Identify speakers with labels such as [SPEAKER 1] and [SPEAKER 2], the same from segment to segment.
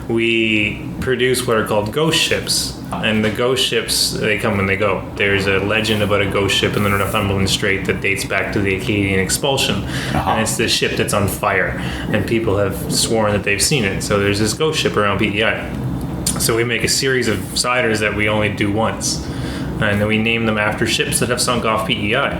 [SPEAKER 1] We produce what are called ghost ships, and the ghost ships, they come and they go. There's a legend about a ghost ship in the Northumberland Strait that dates back to the Acadian expulsion, and it's this ship that's on fire, and people have sworn that they've seen it. So there's this ghost ship around PEI. So we make a series of ciders that we only do once, and then we name them after ships that have sunk off PEI.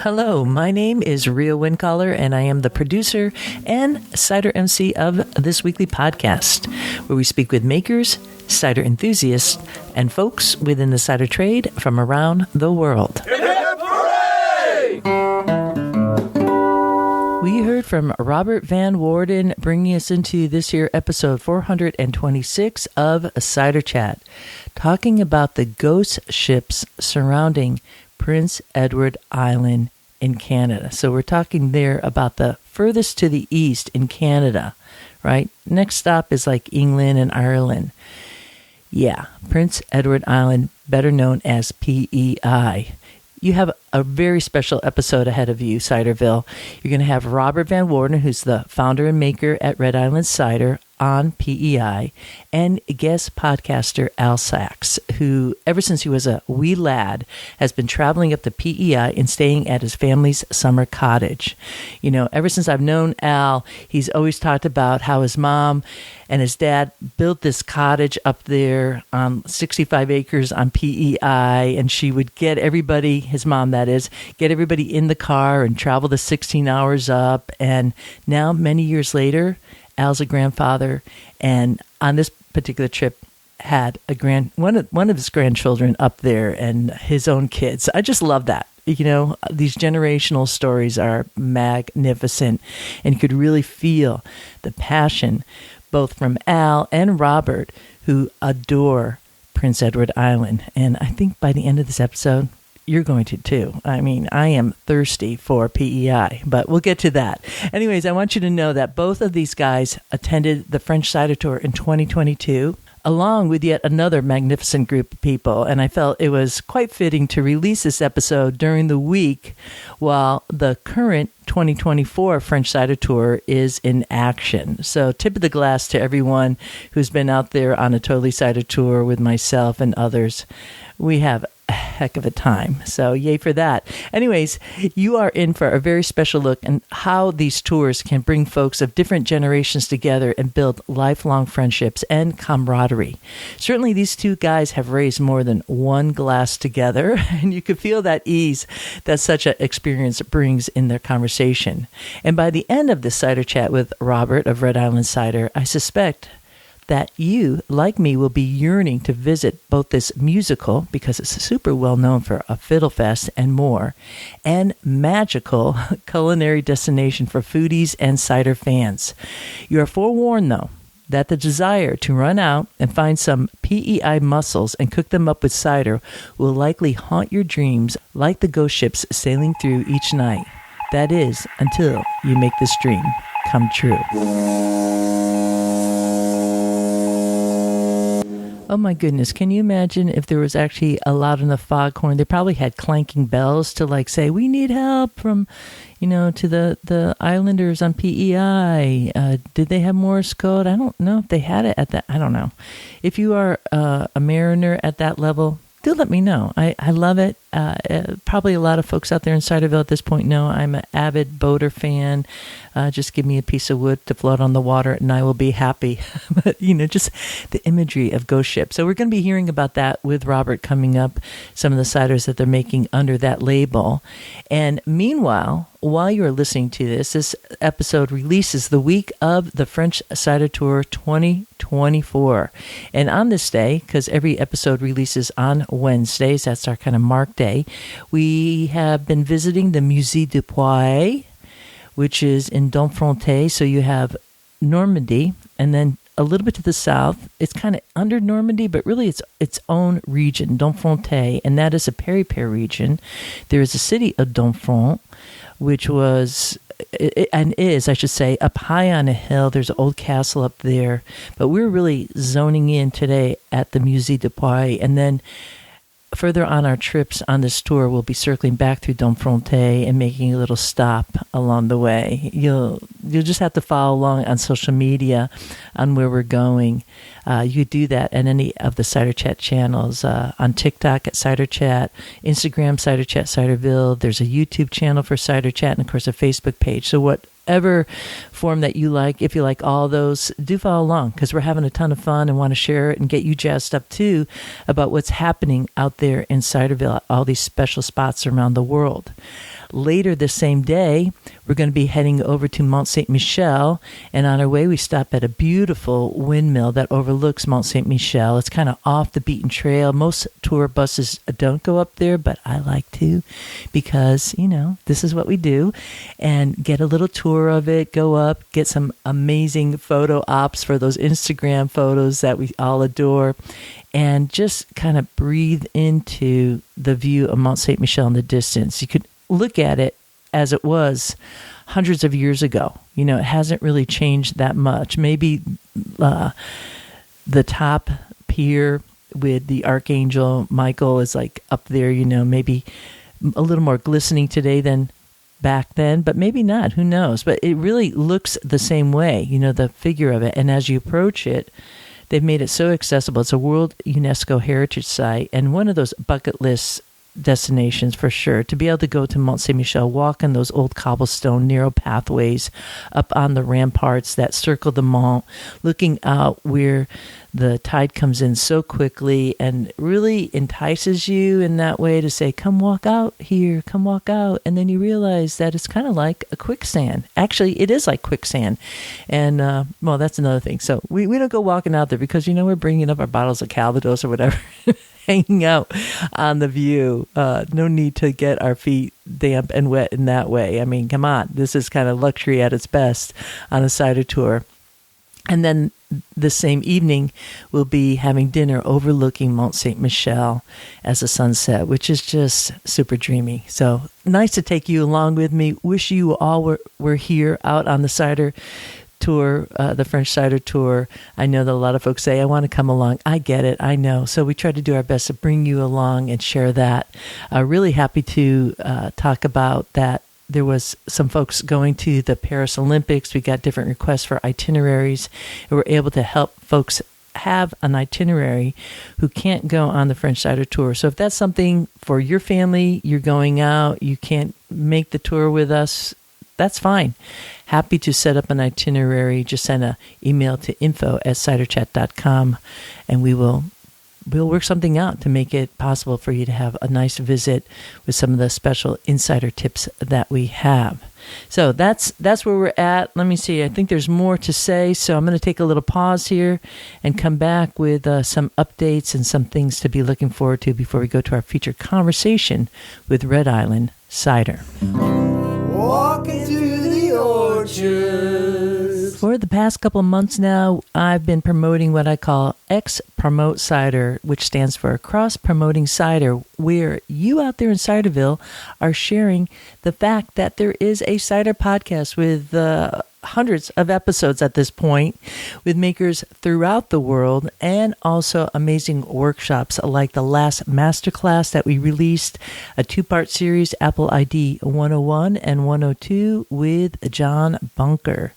[SPEAKER 2] Hello, my name is Ria Wincaller, and I am the producer and cider MC of this weekly podcast, where we speak with makers, cider enthusiasts, and folks within the cider trade from around the world.
[SPEAKER 3] Hip hip hooray!
[SPEAKER 2] We heard from Robert van Waarden, bringing us into this year episode 426 of Cider Chat, talking about the ghost ships surrounding Prince Edward Island in Canada. So we're talking there about the furthest to the east in Canada, right? Next stop is like England and Ireland. Yeah, Prince Edward Island, better known as PEI. You have a very special episode ahead of you, Ciderville. You're going to have Robert van Waarden, who's the founder and maker at Red Island Cider, on PEI, and guest podcaster Al Saxs, who, ever since he was a wee lad, has been traveling up to PEI and staying at his family's summer cottage. You know, ever since I've known Al, he's always talked about how his mom and his dad built this cottage up there on 65 acres on PEI, and she would get everybody, his mom that is, get everybody in the car and travel the 16 hours up. And now, many years later, Al's a grandfather, and on this particular trip had one of his grandchildren up there and his own kids. I just love that. You know, these generational stories are magnificent, and you could really feel the passion both from Al and Robert, who adore Prince Edward Island. And I think by the end of this episode, you're going to too. I mean, I am thirsty for PEI, but we'll get to that. Anyways, I want you to know that both of these guys attended the French Cider Tour in 2022, along with yet another magnificent group of people. And I felt it was quite fitting to release this episode during the week while the current 2024 French Cider Tour is in action. So tip of the glass to everyone who's been out there on a Totally Cider Tour with myself and others. We have a heck of a time. So yay for that. Anyways, you are in for a very special look at how these tours can bring folks of different generations together and build lifelong friendships and camaraderie. Certainly these two guys have raised more than one glass together, and you could feel that ease that such an experience brings in their conversation. And by the end of this cider chat with Robert of Red Island Cider, I suspect that you, like me, will be yearning to visit both this musical, because it's super well known for a fiddle fest and more, and magical culinary destination for foodies and cider fans. You are forewarned, though, that the desire to run out and find some PEI mussels and cook them up with cider will likely haunt your dreams like the ghost ships sailing through each night. That is, until you make this dream come true. Oh my goodness, can you imagine if there was actually a loud enough foghorn? They probably had clanking bells to like say, we need help from, to the islanders on PEI. Did they have Morse code? I don't know if they had it at that. I don't know. If you are a mariner at that level, do let me know. I love it. Probably a lot of folks out there in Ciderville at this point know I'm an avid boater fan. Just give me a piece of wood to float on the water and I will be happy. But, just the imagery of ghost ships. So we're going to be hearing about that with Robert coming up, some of the ciders that they're making under that label. And meanwhile, while you're listening to this episode releases the week of the French Cider Tour 2024. And on this day, because every episode releases on Wednesdays, that's our kind of mark day, we have been visiting the Musée du PEI, which is in Domfronte. So you have Normandy, and then a little bit to the south, it's kind of under Normandy, but really it's its own region, Domfronte, and that is a peri-peri region. There is a city of Domfront, which was, and is, I should say, up high on a hill. There's an old castle up there. But we're really zoning in today at the Musée du PEI. And then further on our trips on this tour, we'll be circling back through Domfronte and making a little stop along the way. You'll just have to follow along on social media on where we're going. You do that at any of the Cider Chat channels. On TikTok at Cider Chat, Instagram Cider Chat Ciderville. There's a YouTube channel for Cider Chat, and of course a Facebook page. So whatever form that you like, if you like all those, do follow along, because we're having a ton of fun and want to share it and get you jazzed up too about what's happening out there in Ciderville, all these special spots around the world. Later this same day, we're going to be heading over to Mont Saint-Michel, and on our way we stop at a beautiful windmill that overlooks Mont Saint-Michel. It's kind of off the beaten trail. Most tour buses don't go up there, but I like to, because, this is what we do, and get a little tour of it, go up, get some amazing photo ops for those Instagram photos that we all adore, and just kind of breathe into the view of Mont Saint-Michel in the distance. You could look at it as it was hundreds of years ago. It hasn't really changed that much. Maybe the top pier with the Archangel Michael is like up there, maybe a little more glistening today than back then, but maybe not. Who knows? But it really looks the same way, the figure of it. And as you approach it, they've made it so accessible. It's a World UNESCO Heritage Site, and one of those bucket lists destinations for sure, to be able to go to Mont Saint-Michel, walk on those old cobblestone narrow pathways up on the ramparts that circle the Mont, looking out where the tide comes in so quickly, and really entices you in that way to say, come walk out here, come walk out. And then you realize that it's kind of like a quicksand. Actually, it is like quicksand. And, that's another thing. So we don't go walking out there because, we're bringing up our bottles of Calvados or whatever, hanging out on the view. No need to get our feet damp and wet in that way. I mean, come on. This is kind of luxury at its best on a cider tour. And then the same evening, we'll be having dinner overlooking Mont Saint-Michel as the sunset, which is just super dreamy. So nice to take you along with me. Wish you all were here out on the cider tour, the French cider tour. I know that a lot of folks say, I want to come along. I get it. I know. So we try to do our best to bring you along and share that. Really happy to talk about that. There was some folks going to the Paris Olympics. We got different requests for itineraries. And we're able to help folks have an itinerary who can't go on the French cider tour. So if that's something for your family, you're going out, you can't make the tour with us, that's fine. Happy to set up an itinerary. Just send an email to info@ciderchat.com, and we'll work something out to make it possible for you to have a nice visit with some of the special insider tips that we have. So that's where we're at. Let me see. I think there's more to say, so I'm going to take a little pause here and come back with some updates and some things to be looking forward to before we go to our featured conversation with Red Island Cider.
[SPEAKER 3] Walking through the orchards.
[SPEAKER 2] For the past couple of months now, I've been promoting what I call X-Promote Cider, which stands for Cross-Promoting Cider, where you out there in Ciderville are sharing the fact that there is a cider podcast with hundreds of episodes at this point, with makers throughout the world, and also amazing workshops like the last masterclass that we released, a 2-part series, Apple ID 101 and 102, with John Bunker,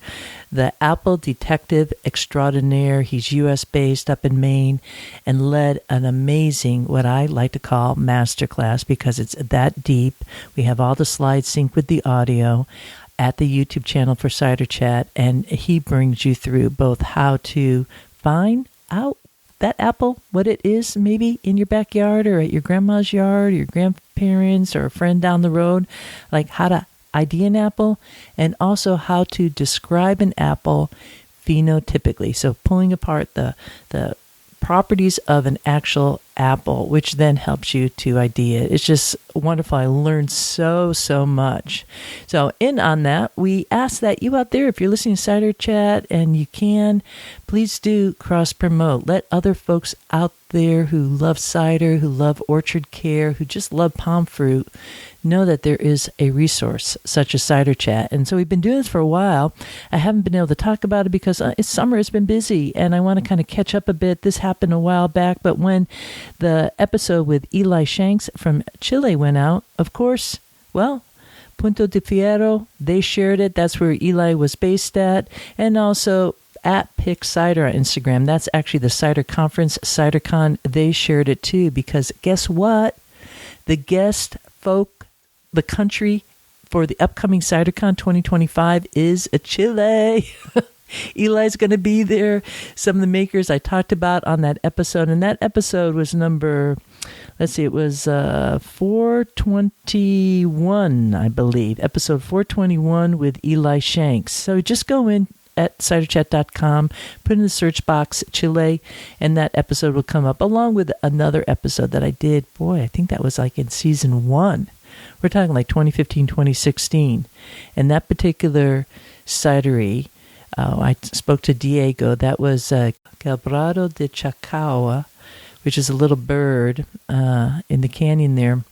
[SPEAKER 2] the Apple detective extraordinaire. He's U.S. based up in Maine, and led an amazing, what I like to call, masterclass, because it's that deep. We have all the slides synced with the audio at the YouTube channel for Cider Chat, and he brings you through both how to find out that apple, what it is, maybe in your backyard or at your grandma's yard, or your grandparents, or a friend down the road, like how to ID an apple, and also how to describe an apple phenotypically. So pulling apart the properties of an actual apple, which then helps you to ID it. It's just wonderful. I learned so much. So in on that, we ask that you out there, if you're listening to Cider Chat and you can, please do cross-promote. Let other folks out there who love cider, who love orchard care, who just love palm fruit, know that there is a resource such as Cider Chat. And so we've been doing this for a while. I haven't been able to talk about it because it's summer, it's been busy, and I want to kind of catch up a bit. This happened a while back, but when the episode with Eli Shanks from Chile went out, of course, well, Punto de Fierro, they shared it. That's where Eli was based at. And also at Pick Cider on Instagram. That's actually the cider conference, CiderCon. They shared it too because guess what? The guest folk, the country for the upcoming CiderCon 2025 is Chile. Eli's going to be there. Some of the makers I talked about on that episode, and that episode was number, it was 421, I believe. Episode 421 with Eli Shanks. So just go in at ciderchat.com, put in the search box Chile, and that episode will come up, along with another episode that I did. Boy, I think that was like in season 1. We're talking like 2015, 2016. And that particular cidery, I spoke to Diego. That was Quebrado de Chacao, which is a little bird in the canyon there.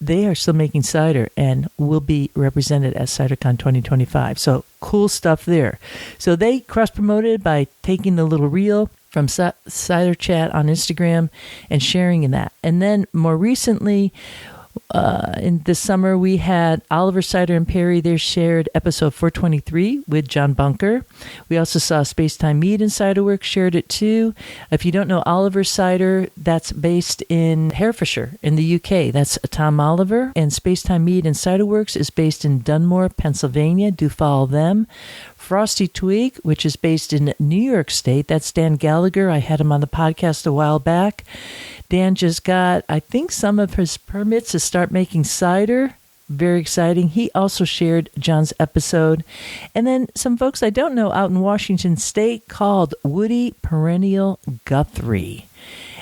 [SPEAKER 2] They are still making cider and will be represented at CiderCon 2025. So cool stuff there. So they cross-promoted by taking the little reel from Cider Chat on Instagram and sharing in that. And then more recently, in this summer, we had Oliver Cider and Perry. They shared episode 423 with John Bunker. We also saw Spacetime Mead and Ciderworks shared it too. If you don't know Oliver Cider, that's based in Herefordshire in the UK. That's Tom Oliver. And Spacetime Mead and Ciderworks is based in Dunmore, Pennsylvania. Do follow them. Frosty Twig, which is based in New York State. That's Dan Gallagher. I had him on the podcast a while back. Dan just got, I think, some of his permits to start making cider. Very exciting. He also shared John's episode. And then some folks I don't know out in Washington State called Woody Perennial Guthrie.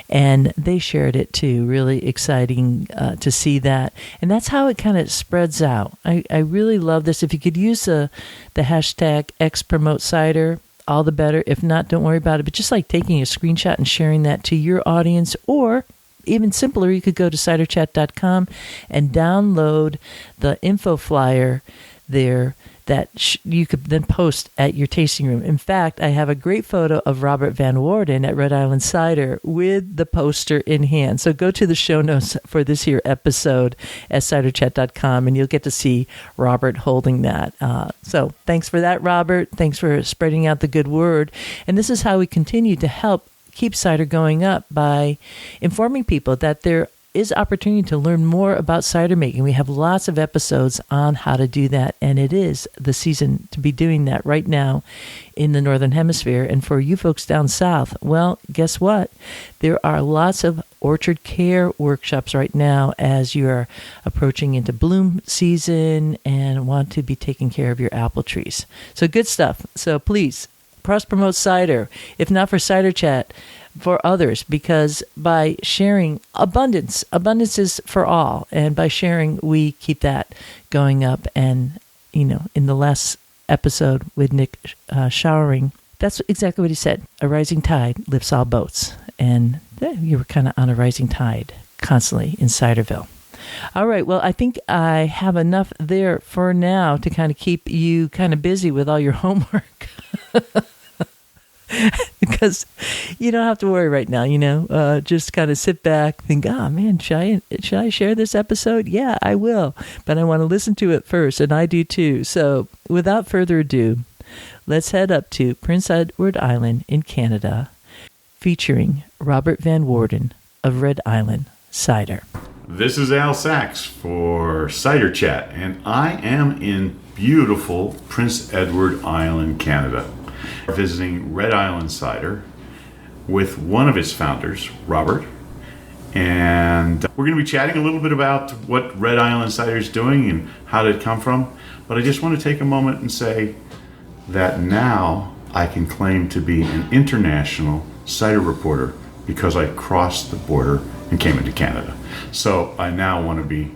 [SPEAKER 2] And they shared it too. Really exciting to see that. And that's how it kind of spreads out. I really love this. If you could use the hashtag XPromoteCider, all the better. If not, don't worry about it. But just like taking a screenshot and sharing that to your audience, or even simpler, you could go to ciderchat.com and download the info flyer there that you could then post at your tasting room. In fact, I have a great photo of Robert van Waarden at Red Island Cider with the poster in hand. So go to the show notes for this here episode at ciderchat.com, and you'll get to see Robert holding that. So thanks for that, Robert. Thanks for spreading out the good word. And this is how we continue to help keep cider going up, by informing people that there is opportunity to learn more about cider making. We have lots of episodes on how to do that, and it is the season to be doing that right now in the Northern Hemisphere. And for you folks down south, well, guess what? There are lots of orchard care workshops right now as you are approaching into bloom season and want to be taking care of your apple trees. So good stuff. So please, cross-promote cider. If not for Cider Chat, for others, because by sharing, abundance is for all, and by sharing we keep that going up. And in the last episode with Nick Showering, that's exactly what he said. A rising tide lifts all boats, and you were kind of on a rising tide constantly in Ciderville. All right, well, I think I have enough there for now to kind of keep you kind of busy with all your homework. Because you don't have to worry right now, just kind of sit back, think, oh man, should I share this episode? Yeah, I will, but I want to listen to it first, and I do too. So without further ado, let's head up to Prince Edward Island in Canada, featuring Robert van Waarden of Red Island Cider.
[SPEAKER 4] This is Al Saxs for Cider Chat, and I am in beautiful Prince Edward Island, Canada, visiting Red Island Cider with one of its founders, Robert. And we're going to be chatting a little bit about what Red Island Cider is doing and how did it come from. But I just want to take a moment and say that now I can claim to be an international cider reporter because I crossed the border and came into Canada. So I now want to be,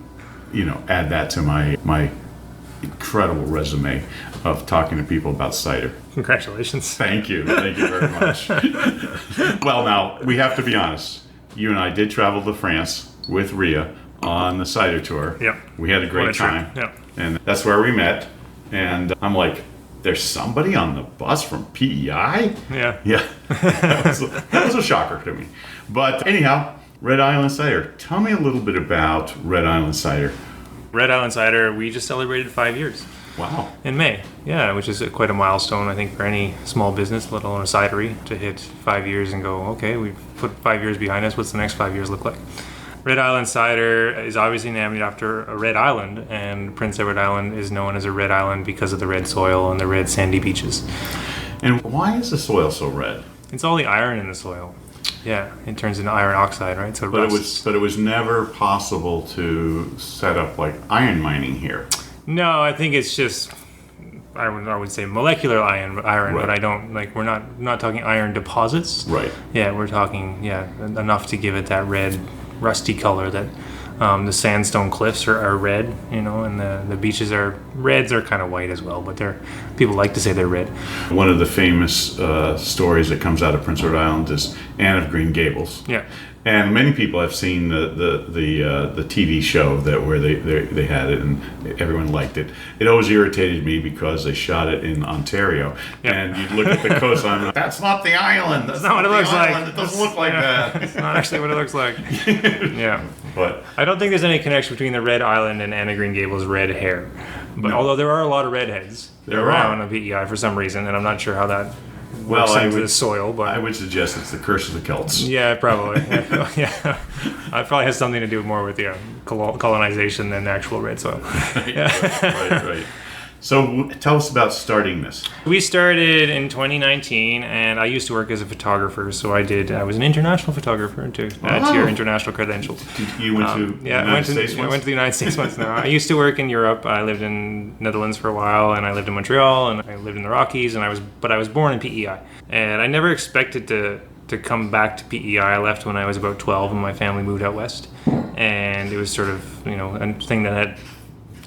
[SPEAKER 4] add that to my incredible resume of talking to people about cider.
[SPEAKER 1] Congratulations.
[SPEAKER 4] Thank you very much. Well, now we have to be honest. You and I did travel to France with Ria on the cider tour.
[SPEAKER 1] Yep.
[SPEAKER 4] We had a great
[SPEAKER 1] What a trip.
[SPEAKER 4] time.
[SPEAKER 1] Yep.
[SPEAKER 4] And that's where we met. And I'm like, there's somebody on the bus from PEI?
[SPEAKER 1] Yeah.
[SPEAKER 4] Yeah. that was a shocker to me. But anyhow, Red Island Cider. Tell me a little bit about Red Island Cider.
[SPEAKER 1] Red Island Cider, we just celebrated 5 years.
[SPEAKER 4] Wow.
[SPEAKER 1] In May, yeah, which is quite a milestone, I think, for any small business, let alone a cidery, to hit 5 years and go, okay, we've put 5 years behind us. What's the next 5 years look like? Red Island Cider is obviously named after a red island, and Prince Edward Island is known as a red island because of the red soil and the red sandy beaches.
[SPEAKER 4] And why is the soil so red?
[SPEAKER 1] It's all the iron in the soil. Yeah, it turns into iron oxide, right? So
[SPEAKER 4] But it was never possible to set up like iron mining here.
[SPEAKER 1] No, I think it's just I would say molecular iron,
[SPEAKER 4] Right.
[SPEAKER 1] but I don't like we're not talking iron deposits.
[SPEAKER 4] Right.
[SPEAKER 1] Yeah, we're talking enough to give it that red, rusty color that the sandstone cliffs are red, and the beaches are reds are kind of white as well, but people like to say they're red.
[SPEAKER 4] One of the famous stories that comes out of Prince Edward Island is Anne of Green Gables.
[SPEAKER 1] Yeah.
[SPEAKER 4] And many people have seen the TV show where they had it and everyone liked it. It always irritated me because they shot it in Ontario,
[SPEAKER 1] Yep.
[SPEAKER 4] and you'd look at the coastline. Like, that's not the island. That's
[SPEAKER 1] not what it
[SPEAKER 4] the
[SPEAKER 1] looks like.
[SPEAKER 4] island. It doesn't look like that.
[SPEAKER 1] It's not actually what it looks like. Yeah.
[SPEAKER 4] But
[SPEAKER 1] I don't think there's any connection between the red island and Anne of Green Gables' red hair. But
[SPEAKER 4] No.
[SPEAKER 1] although there are a lot of redheads
[SPEAKER 4] There
[SPEAKER 1] around
[SPEAKER 4] are.
[SPEAKER 1] on PEI for some reason, and I'm not sure how that
[SPEAKER 4] Well,
[SPEAKER 1] works
[SPEAKER 4] I
[SPEAKER 1] into
[SPEAKER 4] would-
[SPEAKER 1] the soil, but
[SPEAKER 4] I would suggest it's the curse of the Celts.
[SPEAKER 1] yeah, probably. Yeah. It probably has something to do more with colonization than actual red soil.
[SPEAKER 4] Right. So tell us about starting this.
[SPEAKER 1] We started in 2019, and I used to work as a photographer, so I was an international photographer to add to your international credentials.
[SPEAKER 4] You went to the United States
[SPEAKER 1] I
[SPEAKER 4] once?
[SPEAKER 1] went to the United States once now. I used to work in Europe. I lived in Netherlands for a while, and I lived in Montreal, and I lived in the Rockies, but I was born in PEI. And I never expected to come back to PEI. I left when I was about 12, and my family moved out west. And it was sort of, a thing that had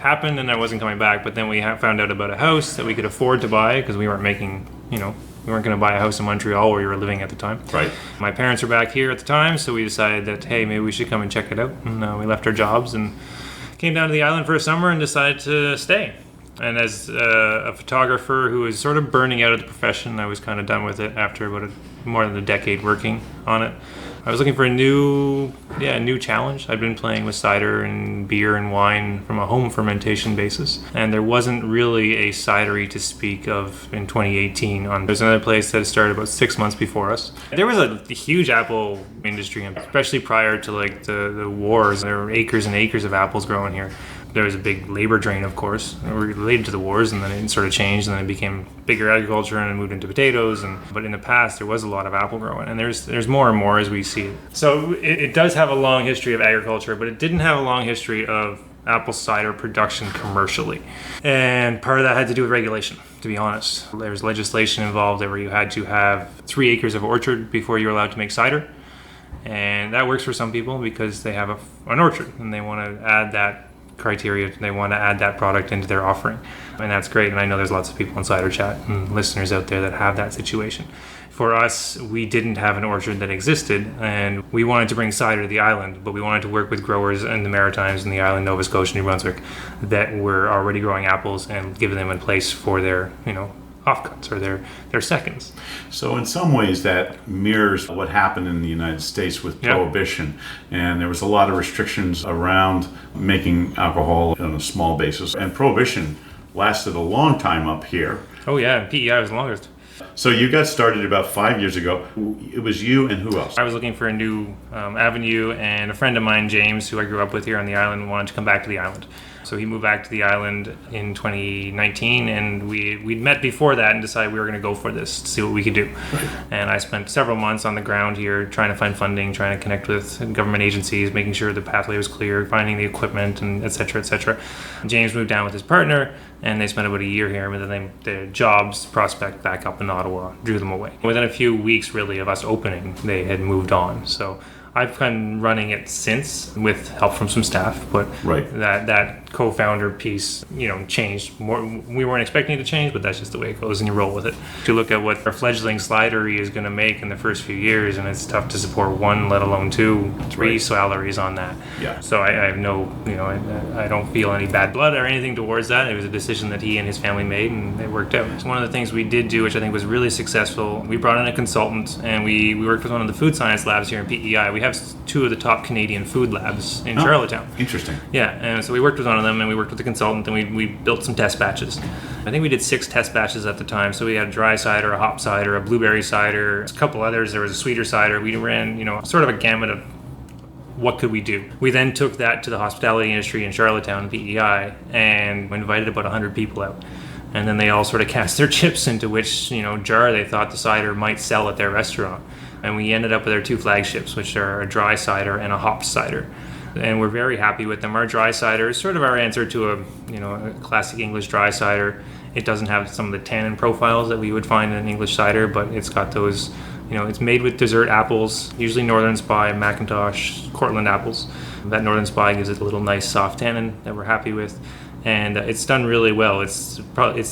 [SPEAKER 1] happened, and I wasn't coming back. But then we found out about a house that we could afford to buy because we weren't making, we weren't going to buy a house in Montreal where we were living at the time.
[SPEAKER 4] Right.
[SPEAKER 1] My parents were back here at the time, so we decided that, hey, maybe we should come and check it out. And we left our jobs and came down to the island for a summer and decided to stay. And as a photographer who was sort of burning out of the profession, I was kind of done with it after more than a decade working on it. I was looking for a new challenge. I'd been playing with cider and beer and wine from a home fermentation basis, and there wasn't really a cidery to speak of in 2018. There's another place that started about 6 months before us. There was a huge apple industry, especially prior to the wars. There were acres and acres of apples growing here. There was a big labor drain, of course, related to the wars, and then it sort of changed, and then it became bigger agriculture, and it moved into potatoes. But in the past, there was a lot of apple growing, and there's more and more as we see it. So it does have a long history of agriculture, but it didn't have a long history of apple cider production commercially. And part of that had to do with regulation, to be honest. There's legislation involved where you had to have 3 acres of orchard before you were allowed to make cider. And that works for some people because they have an orchard, and they want to add that criteria. They want to add that product into their offering, and that's great. And I know there's lots of people in Cider Chat and listeners out there that have that situation. For us, we didn't have an orchard that existed, and we wanted to bring cider to the island, but we wanted to work with growers in the Maritimes and the island, Nova Scotia, New Brunswick, that were already growing apples and giving them a place for their offcuts or their seconds.
[SPEAKER 4] So in some ways that mirrors what happened in the United States with Prohibition. And there was a lot of restrictions around making alcohol on a small basis. And Prohibition lasted a long time up here.
[SPEAKER 1] Oh yeah, PEI was the longest.
[SPEAKER 4] So you got started about 5 years ago. It was you and who else?
[SPEAKER 1] I was looking for a new avenue, and a friend of mine, James, who I grew up with here on the island, wanted to come back to the island. So he moved back to the island in 2019, and we'd met before that and decided we were going to go for this to see what we could do. Right. And I spent several months on the ground here trying to find funding, trying to connect with government agencies, making sure the pathway was clear, finding the equipment, and et cetera, et cetera. James moved down with his partner, and they spent about a year here, but then their jobs prospect back up in Ottawa drew them away. Within a few weeks, really, of us opening, they had moved on. So I've been running it since with help from some staff, but
[SPEAKER 4] right.
[SPEAKER 1] that co-founder piece, changed more. We weren't expecting it to change, but that's just the way it goes, and you roll with it. To look at what our fledgling cidery is going to make in the first few years, and it's tough to support one, let alone two, three salaries on that.
[SPEAKER 4] Yeah.
[SPEAKER 1] So I have no, I don't feel any bad blood or anything towards that. It was a decision that he and his family made, and it worked out. So one of the things we did do, which I think was really successful, we brought in a consultant, and we worked with one of the food science labs here in PEI. We have two of the top Canadian food labs in Charlottetown.
[SPEAKER 4] Interesting.
[SPEAKER 1] Yeah, and so we worked with one of them, and we worked with the consultant, and we built some test batches. I think we did 6 test batches at the time. So we had a dry cider, a hop cider, a blueberry cider, a couple others. There was a sweeter cider. We ran, sort of a gamut of what could we do. We then took that to the hospitality industry in Charlottetown, PEI, and invited about 100 people out. And then they all sort of cast their chips into which, jar they thought the cider might sell at their restaurant. And we ended up with our 2 flagships, which are a dry cider and a hop cider. And we're very happy with them. Our dry cider is sort of our answer to a classic English dry cider. It doesn't have some of the tannin profiles that we would find in an English cider, but it's got those, it's made with dessert apples, usually Northern Spy, Macintosh, Cortland apples. That Northern Spy gives it a little nice soft tannin that we're happy with. And it's done really well. It's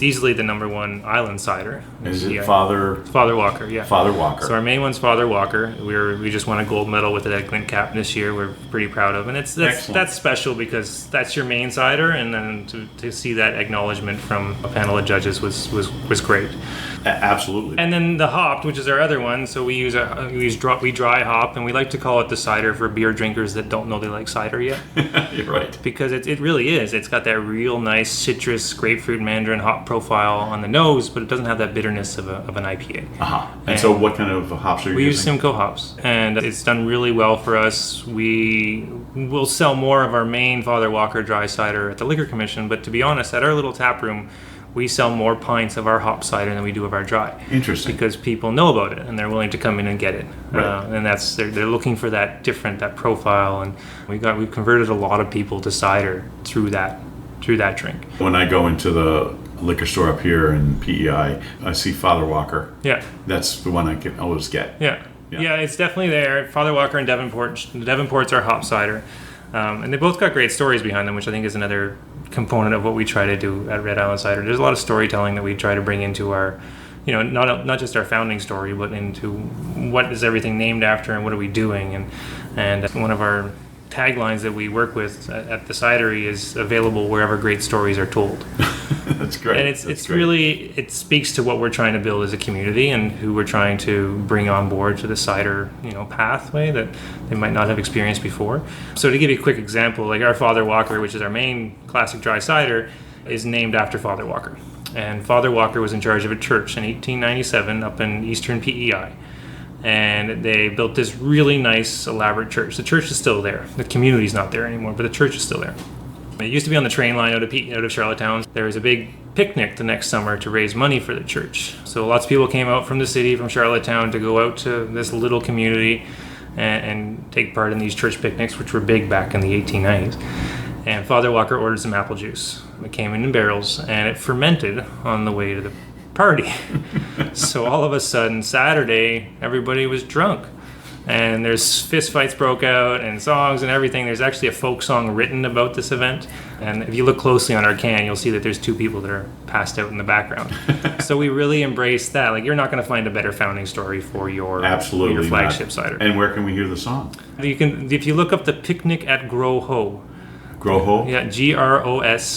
[SPEAKER 1] easily the number 1 island cider.
[SPEAKER 4] Is it Father
[SPEAKER 1] Walker? Yeah.
[SPEAKER 4] Father Walker.
[SPEAKER 1] So our main one's Father Walker. We just won a gold medal with it at Glint Cap this year. We're pretty proud of, and that's special because that's your main cider, and then to see that acknowledgement from a panel of judges was great.
[SPEAKER 4] Absolutely.
[SPEAKER 1] And then the hopped, which is our other one. So we dry hop, and we like to call it the cider for beer drinkers that don't know they like cider yet.
[SPEAKER 4] You're right.
[SPEAKER 1] Because it really is. It's got that real nice citrus, grapefruit, mandarin hop profile on the nose, but it doesn't have that bitterness of an IPA.
[SPEAKER 4] And so what kind of hops are you using?
[SPEAKER 1] We use Simcoe hops, and it's done really well for us. We will sell more of our main Father Walker dry cider at the Liquor Commission, but to be honest, at our little tap room, we sell more pints of our hop cider than we do of our dry.
[SPEAKER 4] Interesting.
[SPEAKER 1] Because people know about it and they're willing to come in and get it.
[SPEAKER 4] Right.
[SPEAKER 1] And they're looking for that profile, and we've converted a lot of people to cider through that drink.
[SPEAKER 4] When I go into the liquor store up here in PEI, I see Father Walker.
[SPEAKER 1] Yeah.
[SPEAKER 4] That's the one I can always get.
[SPEAKER 1] Yeah, it's definitely there. Father Walker and Devonport. The Devonport's our hop cider. And they both got great stories behind them, which I think is another component of what we try to do at Red Island Cider. There's a lot of storytelling that we try to bring into our, not just our founding story, but into what is everything named after and what are we doing. And one of our taglines that we work with at the cidery is available wherever great stories are told.
[SPEAKER 4] That's great.
[SPEAKER 1] And it's really, it speaks to what we're trying to build as a community and who we're trying to bring on board to the cider, pathway that they might not have experienced before. So to give you a quick example, like our Father Walker, which is our main classic dry cider, is named after Father Walker. And Father Walker was in charge of a church in 1897 up in eastern PEI. And they built this really nice, elaborate church. The church is still there. The community's not there anymore, but the church is still there. It used to be on the train line out of Charlottetown. There was a big picnic the next summer to raise money for the church. So lots of people came out from the city, from Charlottetown, to go out to this little community and take part in these church picnics, which were big back in the 1890s. And Father Walker ordered some apple juice. It came in barrels, and it fermented on the way to the party. So all of a sudden, Saturday, everybody was drunk. And there's fist fights broke out and songs and everything. There's actually a folk song written about this event. And if you look closely on our can, you'll see that there's 2 people that are passed out in the background. So we really embrace that. Like, you're not going to find a better founding story for your flagship cider.
[SPEAKER 4] And where can we hear the song?
[SPEAKER 1] You can, if you look up the Picnic at Groshaut.
[SPEAKER 4] Groshaut?
[SPEAKER 1] Yeah, Groshaut,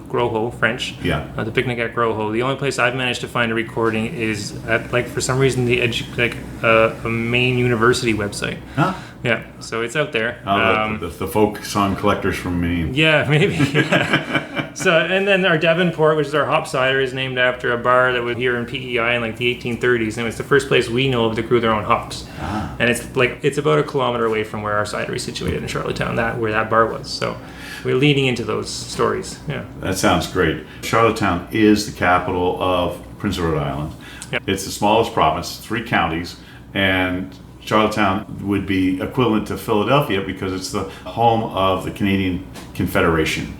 [SPEAKER 1] Groshaut, French.
[SPEAKER 4] Yeah.
[SPEAKER 1] The Picnic at Groshaut. The only place I've managed to find a recording is at, for some reason, a Maine University website.
[SPEAKER 4] Huh?
[SPEAKER 1] Yeah, so it's out there.
[SPEAKER 4] The folk song collectors from Maine.
[SPEAKER 1] Yeah, maybe. Yeah. So, and then our Devonport, which is our hop cider, is named after a bar that was here in PEI in the 1830s, and it's the first place we know of that grew their own hops.
[SPEAKER 4] Ah.
[SPEAKER 1] And it's about a kilometer away from where our cidery is situated in Charlottetown, where that bar was. So we're leading into those stories. Yeah.
[SPEAKER 4] That sounds great. Charlottetown is the capital of Prince Edward Island.
[SPEAKER 1] Yep.
[SPEAKER 4] It's the smallest province, 3 counties, and Charlottetown would be equivalent to Philadelphia because it's the home of the Canadian Confederation.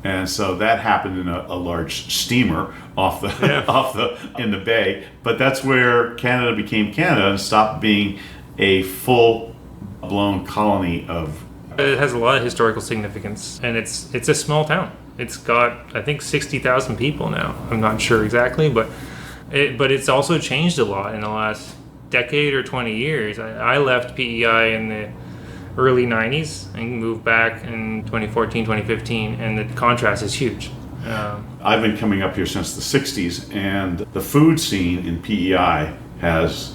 [SPEAKER 4] And so that happened in a large steamer in the bay. But that's where Canada became Canada and stopped being a full-blown colony of
[SPEAKER 1] It has a lot of historical significance, and it's a small town. It's got, I think, 60,000 people now. I'm not sure exactly, but it's also changed a lot in the last decade or 20 years. I left PEI in the early 90s and moved back in 2014, 2015, and the contrast is huge.
[SPEAKER 4] I've been coming up here since the 60s, and the food scene in PEI has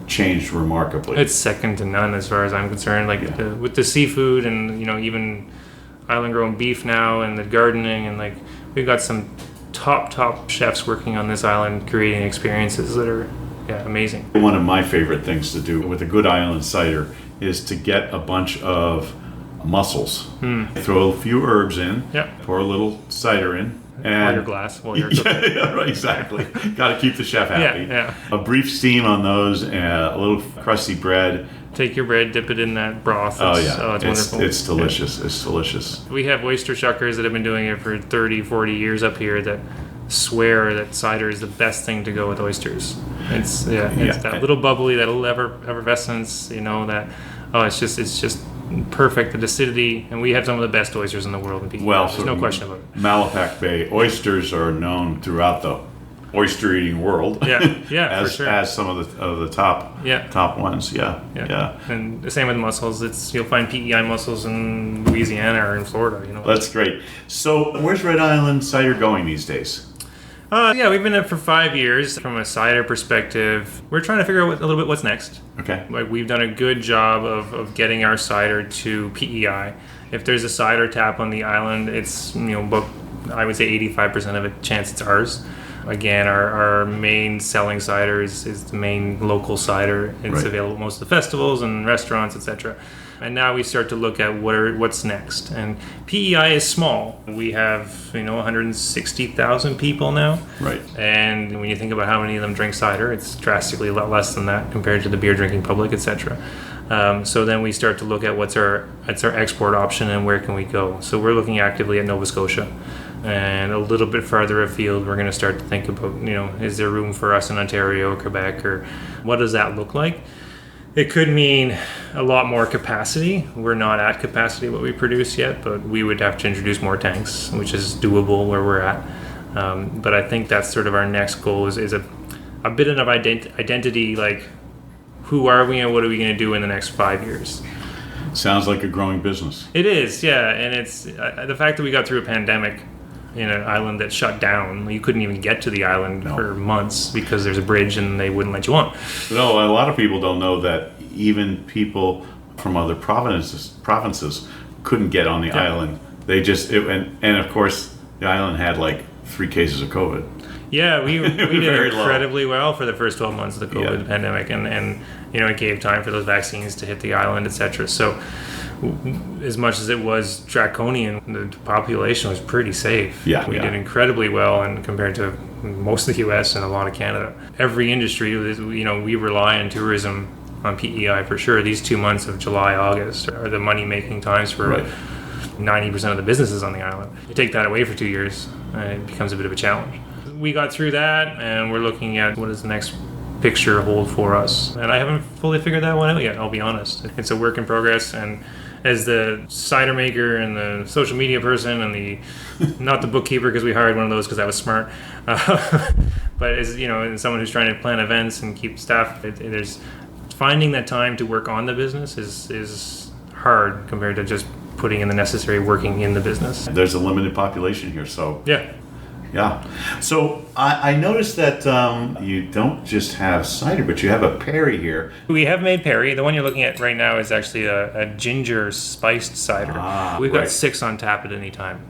[SPEAKER 4] changed remarkably.
[SPEAKER 1] It's second to none as far as I'm concerned. Like with the seafood and even island grown beef now and the gardening, and like we've got some top chefs working on this island creating experiences that are amazing.
[SPEAKER 4] One of my favorite things to do with a good island cider is to get a bunch of mussels. Throw a few herbs in, pour a little cider in, and
[SPEAKER 1] your glass while you're cooking.
[SPEAKER 4] Right, exactly. Got to keep the chef happy. A brief steam on those, a little crusty bread.
[SPEAKER 1] Take your bread, dip it in that broth. It's wonderful.
[SPEAKER 4] It's delicious. It's delicious.
[SPEAKER 1] We have oyster shuckers that have been doing it for 30, 40 years up here that swear that cider is the best thing to go with oysters. It's that little bubbly, that little effervescence, it's just perfect, the acidity, and we have some of the best oysters in the world in PEI.
[SPEAKER 4] Well,
[SPEAKER 1] there's no question about it.
[SPEAKER 4] Malapac Bay oysters are known throughout the oyster eating world.
[SPEAKER 1] For sure.
[SPEAKER 4] As some of the top ones.
[SPEAKER 1] And the same with mussels. You'll find PEI mussels in Louisiana or in Florida.
[SPEAKER 4] That's great. So where's Red Island Cider going these days?
[SPEAKER 1] We've been in it for 5 years. From a cider perspective, we're trying to figure out a little bit what's next.
[SPEAKER 4] Okay.
[SPEAKER 1] Like, we've done a good job of getting our cider to PEI. If there's a cider tap on the island, it's about, I would say 85% of it chance it's ours. Again, our main selling cider is the main local cider. It's available at most of the festivals and restaurants, etc. And now we start to look at what's next. And PEI is small. We have 160,000 people now.
[SPEAKER 4] Right.
[SPEAKER 1] And when you think about how many of them drink cider, it's drastically a lot less than that compared to the beer drinking public, etc. So then we start to look at what's our export option and where can we go. So we're looking actively at Nova Scotia. And a little bit farther afield, we're going to start to think about, is there room for us in Ontario or Quebec, or what does that look like? It could mean a lot more capacity. We're not at capacity what we produce yet, but we would have to introduce more tanks, which is doable where we're at. But I think that's sort of our next goal is a bit of identity, like who are we and what are we going to do in the next 5 years?
[SPEAKER 4] Sounds like a growing business.
[SPEAKER 1] It is, yeah. And it's the fact that we got through a pandemic in an island that shut down. You couldn't even get to the island for months because there's a bridge and they wouldn't let you on.
[SPEAKER 4] No, a lot of people don't know that even people from other provinces couldn't get on the island. They just, and of course, the island had like 3 cases of COVID.
[SPEAKER 1] Yeah, we did incredibly well for the first 12 months of the COVID pandemic, and it gave time for those vaccines to hit the island, etc. So as much as it was draconian, the population was pretty safe. We did incredibly well, and compared to most of the U.S. and a lot of Canada. Every industry, we rely on tourism on PEI for sure. These 2 months of July, August are the money-making times for 90% of the businesses on the island. You take that away for 2 years, and it becomes a bit of a challenge. We got through that, and we're looking at what does the next picture hold for us. And I haven't fully figured that one out yet, I'll be honest. It's a work in progress, and as the cider maker and the social media person and the not the bookkeeper, because we hired one of those because that was smart, but as as someone who's trying to plan events and keep staff, there's finding that time to work on the business is hard compared to just putting in the necessary working in the business.
[SPEAKER 4] There's a limited population here, so
[SPEAKER 1] yeah.
[SPEAKER 4] So I noticed that you don't just have cider, but you have a PEI here.
[SPEAKER 1] We have made PEI. The one you're looking at right now is actually a ginger spiced cider. We've got 6 on tap at any time.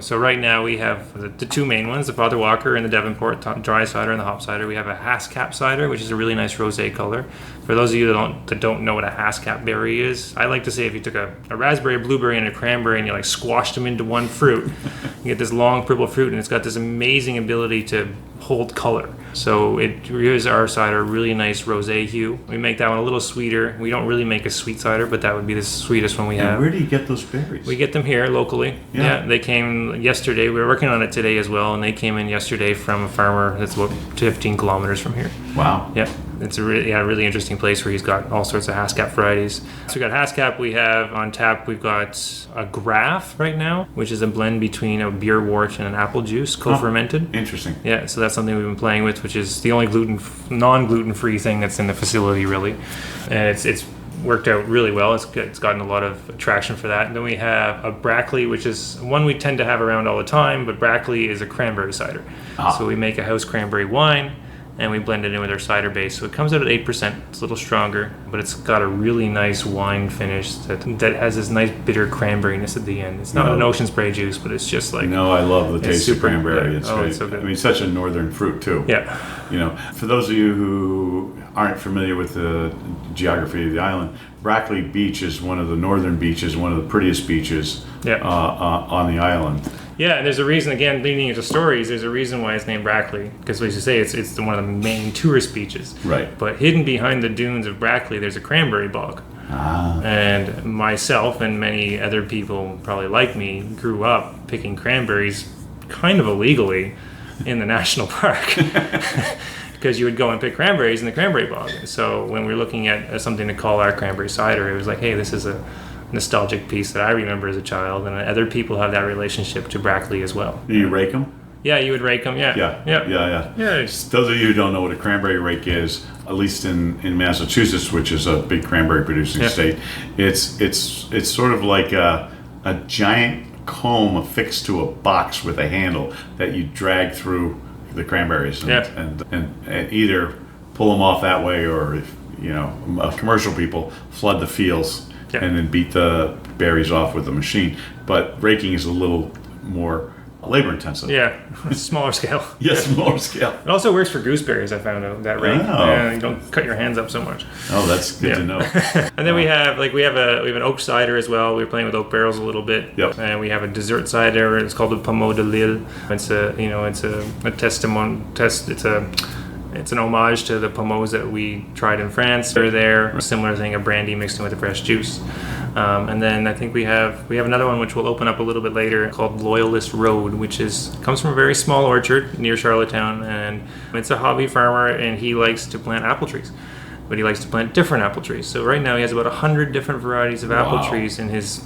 [SPEAKER 1] So right now we have the 2 main ones, the Father Walker and the Devonport dry cider and the hop cider. We have a Haskap cider, which is a really nice rosé color. For those of you that don't know what a Haskap berry is, I like to say if you took a raspberry, a blueberry, and a cranberry and you squashed them into one fruit, you get this long purple fruit, and it's got this amazing ability to hold color. So it gives our cider a really nice rosé hue. We make that one a little sweeter. We don't really make a sweet cider, but that would be the sweetest one we have.
[SPEAKER 4] And where do you get those berries?
[SPEAKER 1] We get them here locally. Yeah, they came yesterday. We were working on it today as well, and they came in yesterday from a farmer that's about 15 kilometers from here.
[SPEAKER 4] Wow.
[SPEAKER 1] Yeah, it's a really interesting place where he's got all sorts of Haskap varieties. So we got Haskap. We have on tap. We've got a Graf right now, which is a blend between a beer wort and an apple juice, co-fermented.
[SPEAKER 4] Interesting.
[SPEAKER 1] Yeah, so that's something we've been playing with, which is the only non-gluten-free thing that's in the facility, really, and it's worked out really well. It's gotten a lot of traction for that. And then we have a Brackley, which is one we tend to have around all the time, but Brackley is a cranberry cider. So we make a house cranberry wine, and we blend it in with our cider base. So it comes out at 8%. It's a little stronger, but it's got a really nice wine finish that has this nice bitter cranberryness at the end. It's not an ocean spray juice, but it's just like...
[SPEAKER 4] No, I love the taste of cranberry.
[SPEAKER 1] Yeah.
[SPEAKER 4] It's great.
[SPEAKER 1] It's so good.
[SPEAKER 4] I mean, such a northern fruit, too.
[SPEAKER 1] Yeah.
[SPEAKER 4] You know, for those of you who aren't familiar with the geography of the island, Brackley Beach is one of the northern beaches, one of the prettiest beaches on the island.
[SPEAKER 1] Yeah, and there's a reason, again, leading into stories, there's a reason why it's named Brackley. Because, as you say, it's one of the main tourist beaches.
[SPEAKER 4] Right.
[SPEAKER 1] But hidden behind the dunes of Brackley, there's a cranberry bog. And myself and many other people, probably like me, grew up picking cranberries kind of illegally in the national park. Because you would go and pick cranberries in the cranberry bog. So when we were looking at something to call our cranberry cider, it was like, hey, this is a nostalgic piece that I remember as a child, and other people have that relationship to Brackley as well.
[SPEAKER 4] Do you rake them?
[SPEAKER 1] Yeah, you would rake them. Yeah.
[SPEAKER 4] Yeah. Those of you who don't know what a cranberry rake is, at least in Massachusetts, which is a big cranberry producing state, it's sort of like a giant comb affixed to a box with a handle that you drag through the cranberries and either pull them off that way, or if commercial people flood the fields and then beat the berries off with a machine. But raking is a little more labor intensive.
[SPEAKER 1] Yeah, smaller scale.
[SPEAKER 4] Yes, smaller scale.
[SPEAKER 1] It also works for gooseberries, I found out, that rake. You don't cut your hands up so much.
[SPEAKER 4] Oh, that's good to know.
[SPEAKER 1] And then we have an oak cider as well. We were playing with oak barrels a little bit.
[SPEAKER 4] Yep.
[SPEAKER 1] And we have a dessert cider. It's called the Pommeau de Lille. It's it's an homage to the pommeaus that we tried in France. They're there. A similar thing, a brandy mixed in with a fresh juice. And then I think we have another one which we'll open up a little bit later called Loyalist Road, which comes from a very small orchard near Charlottetown, and it's a hobby farmer, and he likes to plant apple trees, but he likes to plant different apple trees. So right now he has about 100 different varieties of apple trees in his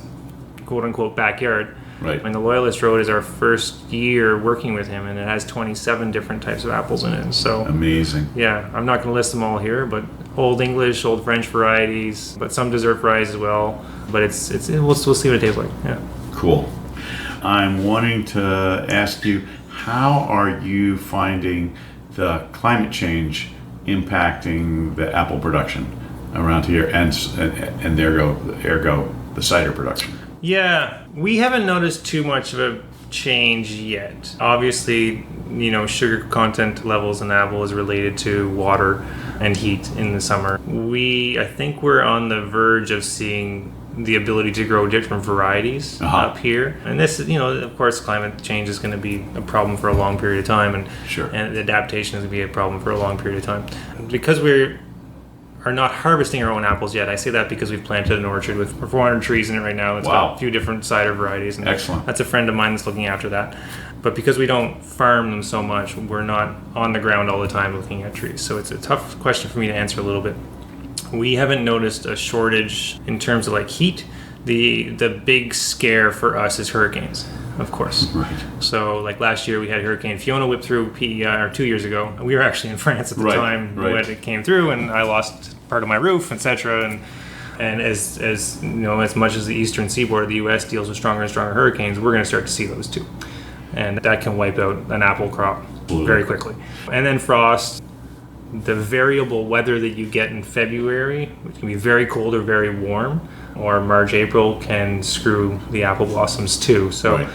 [SPEAKER 1] quote-unquote backyard.
[SPEAKER 4] Right.
[SPEAKER 1] And the Loyalist Road is our first year working with him, and it has 27 different types of apples in it. So
[SPEAKER 4] amazing.
[SPEAKER 1] Yeah, I'm not going to list them all here, but Old English, Old French varieties, but some dessert varieties as well. But we'll see what it tastes like. Yeah.
[SPEAKER 4] Cool. I'm wanting to ask you, how are you finding the climate change impacting the apple production around here, and ergo the cider production?
[SPEAKER 1] Yeah, we haven't noticed too much of a change yet. Obviously, sugar content levels in apple is related to water and heat in the summer. I think we're on the verge of seeing the ability to grow different varieties up here. And this, of course, climate change is going to be a problem for a long period of time, and adaptation is going to be a problem for a long period of time. Because we are not harvesting our own apples yet. I say that because we've planted an orchard with 400 trees in it right now. It's got a few different cider varieties. And
[SPEAKER 4] excellent.
[SPEAKER 1] That's a friend of mine that's looking after that. But because we don't farm them so much, we're not on the ground all the time looking at trees. So it's a tough question for me to answer a little bit. We haven't noticed a shortage in terms of heat. The big scare for us is hurricanes, of course.
[SPEAKER 4] Right.
[SPEAKER 1] So last year we had Hurricane Fiona whip through PEI, or 2 years ago. We were actually in France at the time when it came through, and I lost part of my roof, etc. And as much as the eastern seaboard of the U.S. deals with stronger and stronger hurricanes, we're going to start to see those too. And that can wipe out an apple crop very quickly. And then frost. The variable weather that you get in February, which can be very cold or very warm, or March, April, can screw the apple blossoms too. So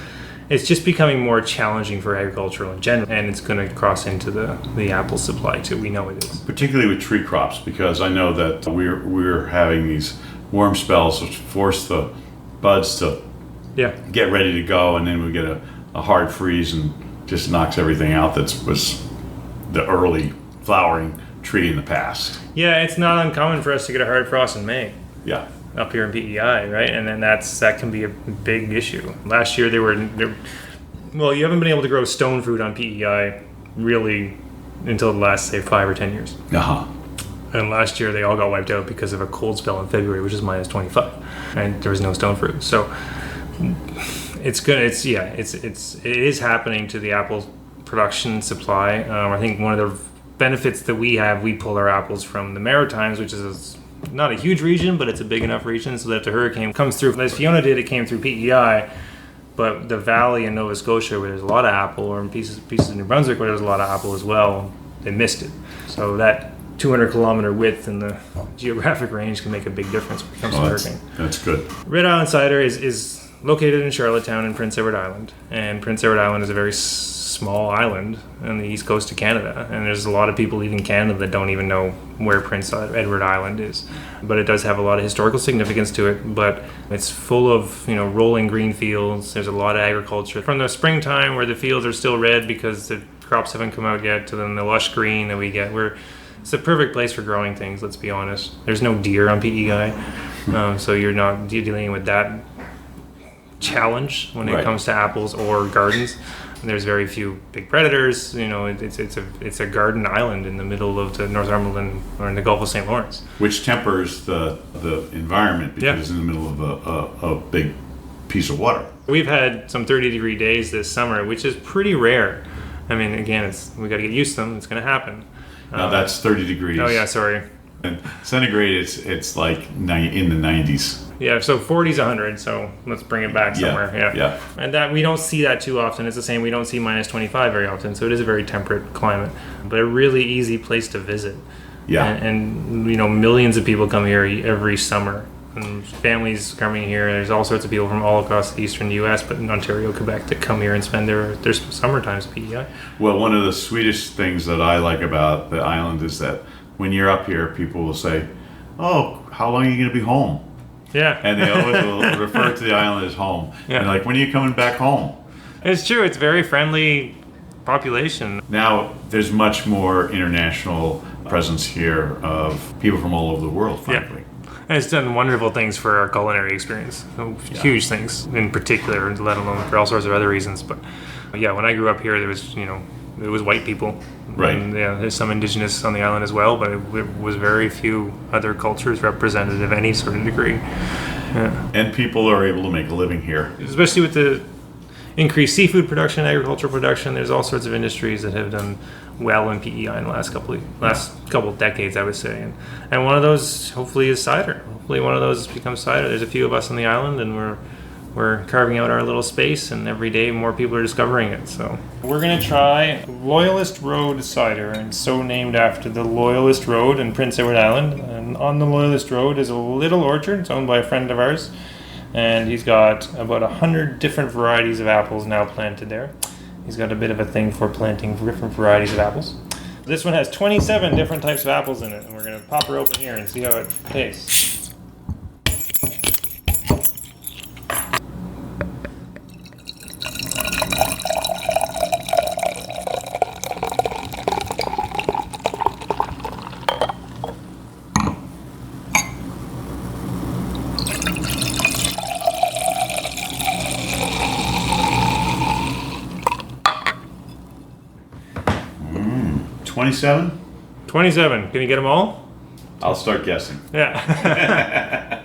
[SPEAKER 1] it's just becoming more challenging for agriculture in general, and it's going to cross into the apple supply too. We know it is. Particularly
[SPEAKER 4] with tree crops, because I know that we're having these warm spells which force the buds to get ready to go, and then we get a hard freeze and just knocks everything out that was the early flowering tree in the past.
[SPEAKER 1] Yeah, it's not uncommon for us to get a hard frost in May.
[SPEAKER 4] Yeah.
[SPEAKER 1] up here in PEI, right? And then that can be a big issue. Last year well, you haven't been able to grow stone fruit on PEI really until the last, say, 5 or 10 years. And last year they all got wiped out because of a cold spell in February, which is minus 25, and there was no stone fruit. So it's good. It is happening to the apple production supply. I think one of the benefits that we pull our apples from the Maritimes, which is not a huge region, but it's a big enough region so that if the hurricane comes through, as Fiona did, it came through PEI, but the valley in Nova Scotia where there's a lot of apple, or in pieces of New Brunswick where there's a lot of apple as well, they missed it. So that 200 kilometer width in the geographic range can make a big difference when it comes to hurricane.
[SPEAKER 4] That's good.
[SPEAKER 1] Red Island Cider is located in Charlottetown in Prince Edward Island, and Prince Edward Island is a very small island on the east coast of Canada, and there's a lot of people leaving Canada that don't even know where Prince Edward Island is, but it does have a lot of historical significance to it. But it's full of rolling green fields. There's a lot of agriculture from the springtime where the fields are still red because the crops haven't come out yet, to then the lush green that we get. It's a perfect place for growing things, let's be honest. There's no deer on PEI, so you're not dealing with that challenge when it comes to apples or gardens. There's very few big predators. It's a garden island in the middle of the Northumberland or in the Gulf of St. Lawrence,
[SPEAKER 4] which tempers the environment because it's in the middle of a big piece of water.
[SPEAKER 1] We've had some 30-degree days this summer, which is pretty rare. I mean, again, we got to get used to them. It's going to happen.
[SPEAKER 4] Now that's 30 degrees.
[SPEAKER 1] Oh yeah, sorry.
[SPEAKER 4] And centigrade, it's like in the 90s.
[SPEAKER 1] Yeah, so 40's 100, so let's bring it back somewhere.
[SPEAKER 4] Yeah.
[SPEAKER 1] And that we don't see that too often. It's the same, we don't see minus 25 very often, so it is a very temperate climate, but a really easy place to visit.
[SPEAKER 4] Yeah.
[SPEAKER 1] And millions of people come here every summer. And families coming here. There's all sorts of people from all across the eastern U.S., but in Ontario, Quebec, that come here and spend their summer times at PEI.
[SPEAKER 4] Well, one of the sweetest things that I like about the island is that when you're up here, people will say, "Oh, how long are you going to be home?"
[SPEAKER 1] Yeah.
[SPEAKER 4] And they always will refer to the island as home. Yeah. And like, when are you coming back home?
[SPEAKER 1] It's true. It's a very friendly population.
[SPEAKER 4] Now, there's much more international presence here of people from all over the world, frankly.
[SPEAKER 1] Yeah. And it's done wonderful things for our culinary experience. Huge things in particular, let alone for all sorts of other reasons. But yeah, when I grew up here, there was, it was white people.
[SPEAKER 4] Right.
[SPEAKER 1] And yeah, there's some indigenous on the island as well, but it was very few other cultures represented of any sort of degree. Yeah.
[SPEAKER 4] And people are able to make a living here.
[SPEAKER 1] Especially with the increased seafood production, agricultural production, there's all sorts of industries that have done well in PEI in the last couple of decades, I would say, and one of those hopefully is cider. Hopefully one of those becomes cider. There's a few of us on the island, and we're carving out our little space, and every day more people are discovering it. So we're gonna try Loyalist Road cider, and so named after the Loyalist Road in Prince Edward Island. And on the Loyalist Road is a little orchard. It's owned by a friend of ours, and he's got about 100 different varieties of apples now planted there. He's got a bit of a thing for planting different varieties of apples. This one has 27 different types of apples in it, and we're going to pop her open here and see how it tastes.
[SPEAKER 4] Mm. 27?
[SPEAKER 1] 27. Can you get them all?
[SPEAKER 4] I'll start guessing.
[SPEAKER 1] Yeah.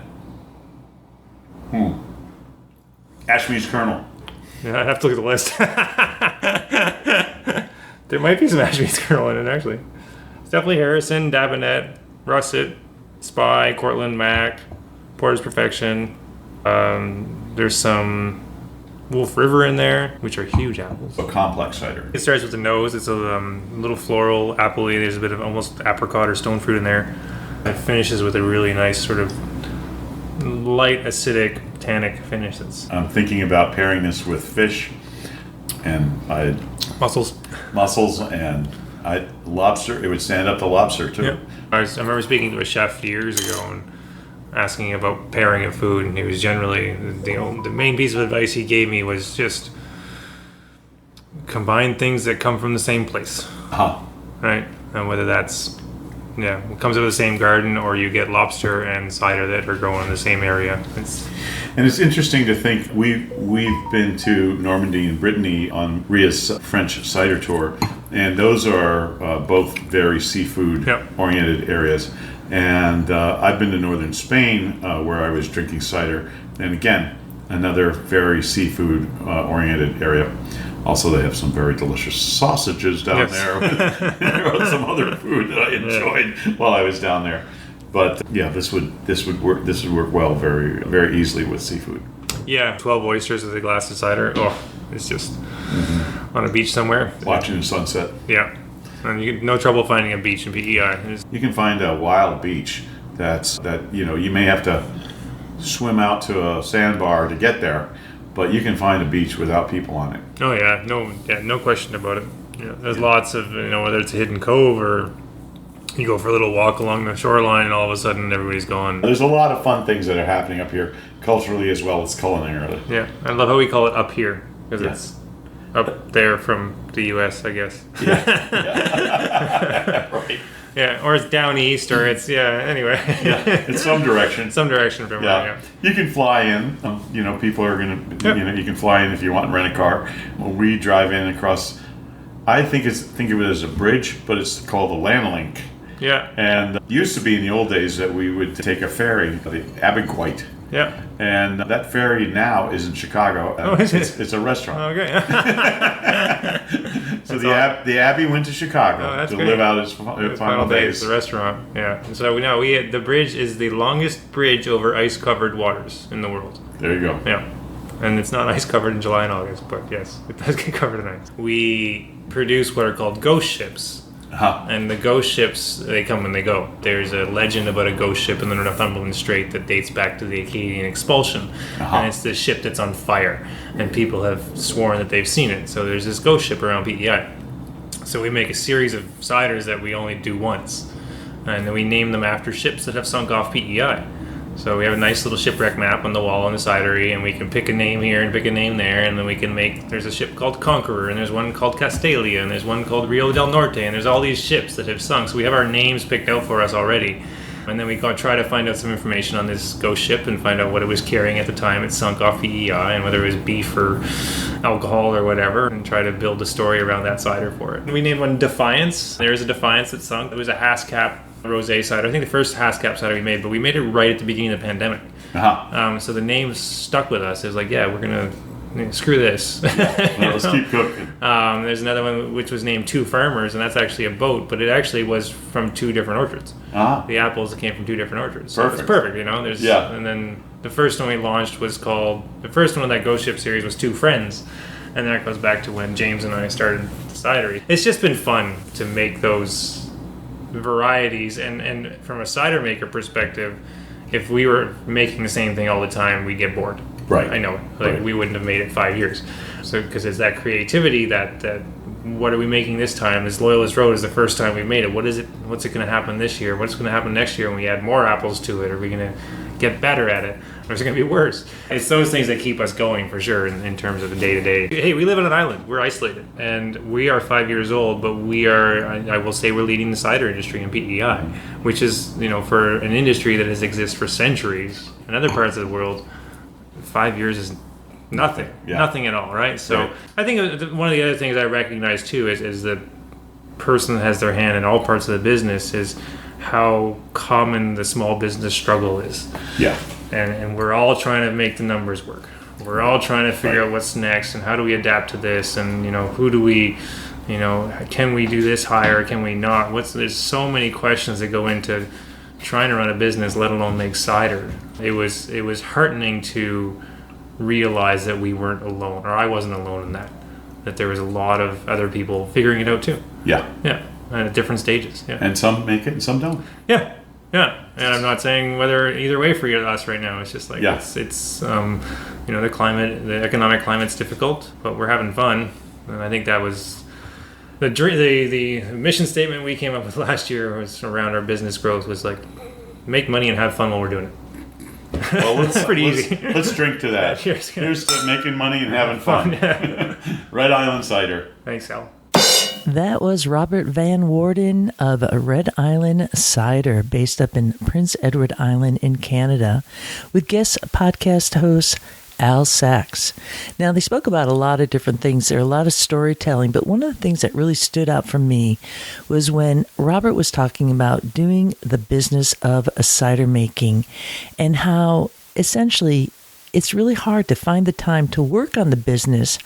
[SPEAKER 4] Ashmead's kernel.
[SPEAKER 1] Yeah, I'd have to look at the list. There might be some Ashmead's kernel in it, actually. It's definitely Harrison, Dabinet, Russet, Spy, Cortland, Mac, Porter's Perfection. There's some Wolf River in there, which are huge apples.
[SPEAKER 4] A complex cider.
[SPEAKER 1] It starts with the nose. It's a little floral, appley. There's a bit of almost apricot or stone fruit in there. It finishes with a really nice sort of light, acidic, tannic finish.
[SPEAKER 4] I'm thinking about pairing this with fish and
[SPEAKER 1] Mussels,
[SPEAKER 4] and lobster. It would stand up to lobster too.
[SPEAKER 1] Yep. I remember speaking to a chef years ago and asking about pairing of food, and he was generally the main piece of advice he gave me was just combine things that come from the same place.
[SPEAKER 4] Uh-huh.
[SPEAKER 1] Right? And whether that's Yeah, it comes out of the same garden, or you get lobster and cider that are grown in the same area.
[SPEAKER 4] And it's interesting to think we've been to Normandy and Brittany on Ria's French cider tour, and those are both very seafood oriented areas. And I've been to northern Spain where I was drinking cider, and again, another very seafood oriented area. Also, they have some very delicious sausages down there. There was some other food that I enjoyed while I was down there. But yeah, this would work well very, very easily with seafood.
[SPEAKER 1] Yeah, 12 oysters with a glass of cider. Oh, it's just on a beach somewhere.
[SPEAKER 4] Watching the sunset.
[SPEAKER 1] Yeah. And you no trouble finding a beach in PEI.
[SPEAKER 4] You can find a wild beach that you may have to swim out to a sandbar to get there, but you can find a beach without people on it.
[SPEAKER 1] Oh yeah, no question about it. Yeah, there's lots of whether it's a hidden cove or you go for a little walk along the shoreline and all of a sudden everybody's gone.
[SPEAKER 4] There's a lot of fun things that are happening up here, culturally as well as culinarily.
[SPEAKER 1] Yeah, I love how we call it up here because it's up there from the U.S., I guess.
[SPEAKER 4] Yeah. Right.
[SPEAKER 1] Yeah, or it's down east, or it's anyway.
[SPEAKER 4] It's some direction.
[SPEAKER 1] Some direction from where.
[SPEAKER 4] You can fly in. People are gonna. You can fly in if you want and rent a car. When we drive in across, I think of it as a bridge, but it's called a Lanolink.
[SPEAKER 1] Yeah.
[SPEAKER 4] And it used to be in the old days that we would take a ferry, the Abergweit.
[SPEAKER 1] Yeah.
[SPEAKER 4] And that ferry now is in Chicago.
[SPEAKER 1] Oh, is it?
[SPEAKER 4] It's a restaurant.
[SPEAKER 1] Okay.
[SPEAKER 4] So the Abbey went to Chicago to live out his final days.
[SPEAKER 1] The restaurant. Yeah. So the bridge is the longest bridge over ice-covered waters in the world.
[SPEAKER 4] There you go.
[SPEAKER 1] Yeah. And it's not ice-covered in July and August, but yes, it does get covered in ice. We produce what are called ghost ships. And the ghost ships, they come and they go. There's a legend about a ghost ship in the Northumberland Strait that dates back to the Acadian expulsion. And it's the ship that's on fire. And people have sworn that they've seen it. So there's this ghost ship around PEI. So we make a series of ciders that we only do once. And then we name them after ships that have sunk off PEI. So we have a nice little shipwreck map on the wall on the cidery, and we can pick a name here and pick a name there, and then we can there's a ship called Conqueror, and there's one called Castalia, and there's one called Rio del Norte, and there's all these ships that have sunk. So we have our names picked out for us already. And then we try to find out some information on this ghost ship and find out what it was carrying at the time it sunk off PEI and whether it was beef or alcohol or whatever, and try to build a story around that cider for it. And we named one Defiance. There's a Defiance that sunk. It was a Hascap rosé cider. I think the first Hascap cider we made, but we made it right at the beginning of the pandemic. So the name stuck with us. It was like, we're going to screw this.
[SPEAKER 4] Let's keep cooking.
[SPEAKER 1] There's another one which was named Two Farmers, and that's actually a boat, but it actually was from two different orchards. The apples came from two different orchards. So it's perfect, And then the first one we launched the first one of that Ghost Ship series was Two Friends, and that goes back to when James and I started the cidery. It's just been fun to make those varieties, and from a cider maker perspective, if we were making the same thing all the time, we'd get bored.
[SPEAKER 4] Right.
[SPEAKER 1] I know. We wouldn't have made it 5 years. So because it's that creativity that what are we making this time? This Loyalist Road is the first time we made it. What is it? What's it going to happen this year? What's going to happen next year when we add more apples to it? Are we going to get better at it? Or is it going to be worse? It's those things that keep us going for sure in terms of the day-to-day. Hey, we live on an island. We're isolated. And we are 5 years old, but I will say we're leading the cider industry in PEI, which is, for an industry that has existed for centuries in other parts of the world, 5 years is nothing. Nothing at all, right? So I think one of the other things I recognize too is the person that has their hand in all parts of the business is how common the small business struggle is. Yeah. And we're all trying to make the numbers work. We're all trying to figure out what's next and how do we adapt to this, and who do we, can we do this higher, can we not? There's so many questions that go into trying to run a business, let alone make cider. It was heartening to realize that we weren't alone, or I wasn't alone in that there was a lot of other people figuring it out too. Yeah. And at different stages. Yeah.
[SPEAKER 4] And some make it and some don't.
[SPEAKER 1] Yeah. And I'm not saying whether either way for us right now. It's just like it's the climate, the economic climate's difficult, but we're having fun, and I think that was the mission statement we came up with last year was around our business growth was like make money and have fun while we're doing it.
[SPEAKER 4] Well,
[SPEAKER 1] it's pretty easy.
[SPEAKER 4] Let's drink to that. Here's to making money and having fun. Red Island Cider.
[SPEAKER 1] Thanks, Al.
[SPEAKER 2] That was Robert Van Waarden of Red Island Cider, based up in Prince Edward Island in Canada, with guest podcast host Al Saxs. Now, they spoke about a lot of different things. There are a lot of storytelling, but one of the things that really stood out for me was when Robert was talking about doing the business of a cider making and how essentially it's really hard to find the time to work on the business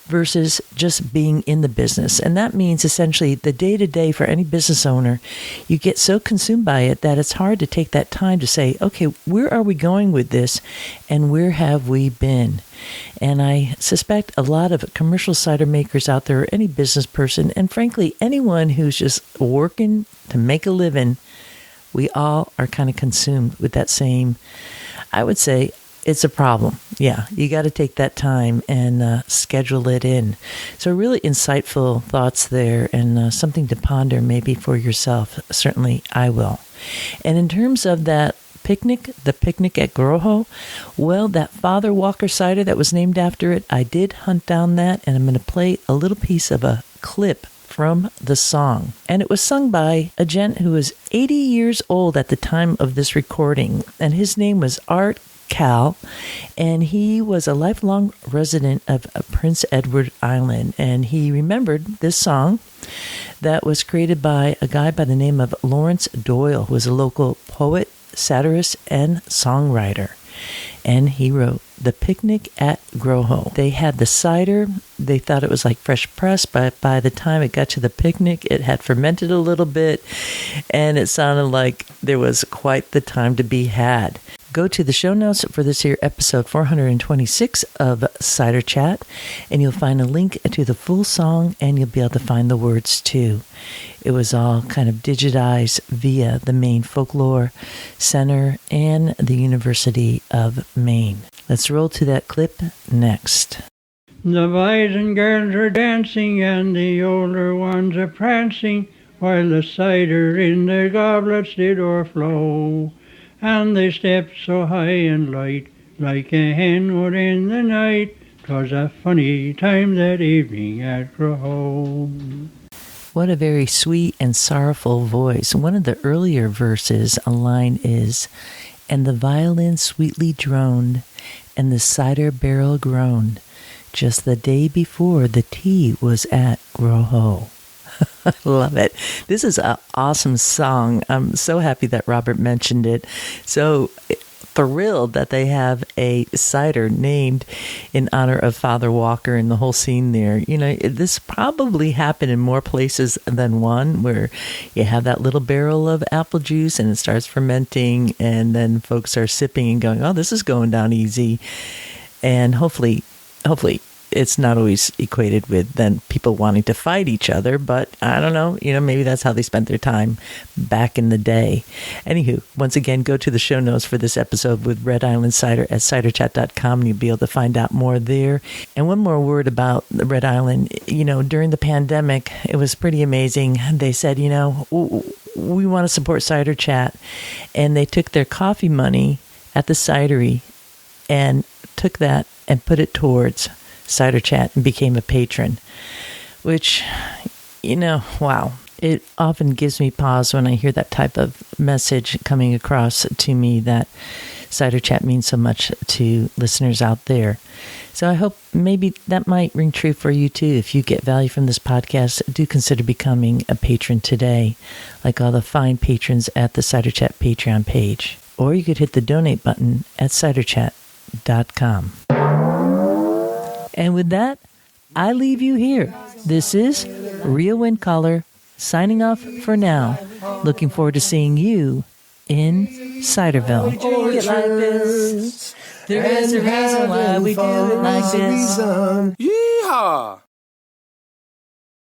[SPEAKER 2] versus just being in the business. And that means essentially the day-to-day for any business owner, you get so consumed by it that it's hard to take that time to say, okay, where are we going with this and where have we been? And I suspect a lot of commercial cider makers out there, or any business person, and frankly, anyone who's just working to make a living, we all are kind of consumed with that same, I would say, it's a problem. Yeah, you got to take that time and schedule it in. So really insightful thoughts there, and something to ponder maybe for yourself. Certainly I will. And in terms of that picnic, the picnic at Groshaut, well, that Father Walker cider that was named after it, I did hunt down that, and I'm going to play a little piece of a clip from the song. And it was sung by a gent who was 80 years old at the time of this recording, and his name was Art Cal, and he was a lifelong resident of Prince Edward Island, and he remembered this song that was created by a guy by the name of Lawrence Doyle, who was a local poet, satirist, and songwriter. And he wrote The Picnic at Groshaut. They had the cider. They thought it was like fresh pressed, but by the time it got to the picnic, it had fermented a little bit, and it sounded like there was quite the time to be had. Go to the show notes for this here episode 426 of Cider Chat, and you'll find a link to the full song, and you'll be able to find the words too. It was all kind of digitized via the Maine Folklore Center and the University of Maine. Let's roll to that clip next.
[SPEAKER 5] The boys and girls are dancing, and the older ones are prancing, while the cider in their goblets did o'erflow. And they stepped so high and light, like a hen would in the night. 'Twas a funny time that evening at Groshaut.
[SPEAKER 2] What a very sweet and sorrowful voice. One of the earlier verses, a line is, and the violin sweetly droned, and the cider barrel groaned, just the day before the tea was at Groshaut. I love it. This is an awesome song. I'm so happy that Robert mentioned it. So thrilled that they have a cider named in honor of Father Walker and the whole scene there. You know, this probably happened in more places than one, where you have that little barrel of apple juice and it starts fermenting, and then folks are sipping and going, oh, this is going down easy. And hopefully it's not always equated with then people wanting to fight each other, but I don't know, maybe that's how they spent their time back in the day. Anywho, once again, go to the show notes for this episode with Red Island Cider at ciderchat.com, and you'll be able to find out more there. And one more word about the Red Island. During the pandemic, it was pretty amazing. They said, we want to support Cider Chat, and they took their coffee money at the cidery and took that and put it towards Cider Chat and became a patron, which, wow. It often gives me pause when I hear that type of message coming across to me, that Cider Chat means so much to listeners out there. So I hope maybe that might ring true for you too. If you get value from this podcast, do consider becoming a patron today, like all the fine patrons at the Cider Chat Patreon page. Or you could hit the donate button at ciderchat.com. And with that, I leave you here. This is Real Wind Caller signing off for now. Looking forward to seeing you in Ciderville.
[SPEAKER 3] Take it like this. There is a reason why we do it like this.
[SPEAKER 6] Yeehaw!